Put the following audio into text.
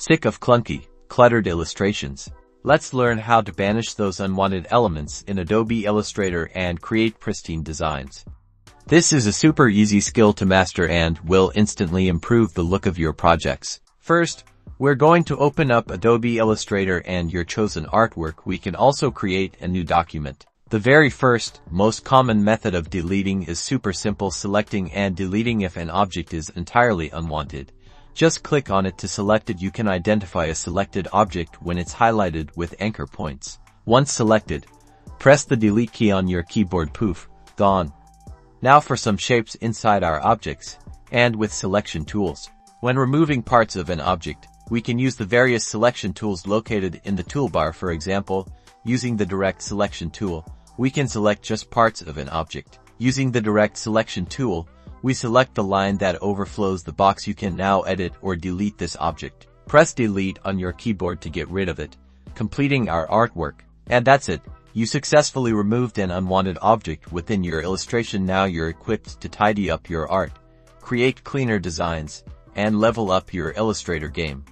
Sick of clunky, cluttered illustrations? Let's learn how to banish those unwanted elements in Adobe Illustrator and create pristine designs. This is a super easy skill to master and will instantly improve the look of your projects. First, we're going to open up Adobe Illustrator and your chosen artwork. We can also create a new document. The very first, most common method of deleting is super simple: selecting and deleting if an object is entirely unwanted. Just click on it to select it. You can identify a selected object when it's highlighted with anchor points. Once selected, press the delete key on your keyboard. Poof, gone. Now for some shapes inside our objects, and with selection tools. When removing parts of an object, we can use the various selection tools located in the toolbar. For example, using the direct selection tool, we can select just parts of an object. Using the direct selection tool, we select the line that overflows the box. You can now edit or delete this object. Press delete on your keyboard to get rid of it, completing our artwork. And that's it. You successfully removed an unwanted object within your illustration. Now you're equipped to tidy up your art, create cleaner designs, and level up your Illustrator game.